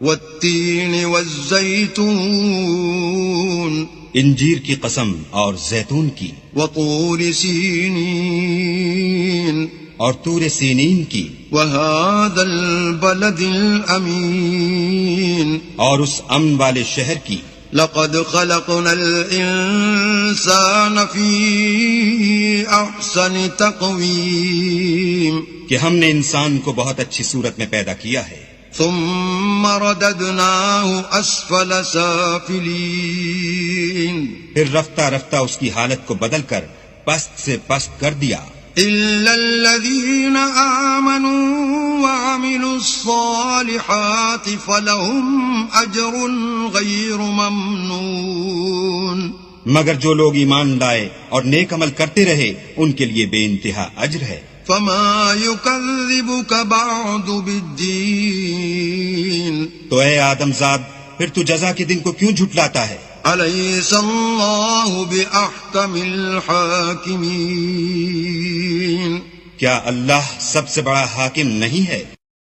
والتین والزیتون، انجیر کی قسم اور زیتون کی، وطور سینین، اور طور سینین کی، وهذا البلد الامین، اور اس امن والے شہر کی۔ لقد خلقنا الانسان فی احسن تقویم، کہ ہم نے انسان کو بہت اچھی صورت میں پیدا کیا ہے، ثم رددناه اسفل سافلین، پھر رفتہ رفتہ اس کی حالت کو بدل کر پست سے پست کر دیا، الا الذین آمنوا وعملوا الصالحات فلهم اجر غیر ممنون، مگر جو لوگ ایمان لائے اور نیک عمل کرتے رہے ان کے لیے بے انتہا اجر ہے۔ فما يكذبك بعد بالدین، تو اے آدم زاد پھر تو جزا کے دن کو کیوں جھٹلاتا ہے؟ الیس اللہ باحکم الحاکمین، کیا اللہ سب سے بڑا حاکم نہیں ہے؟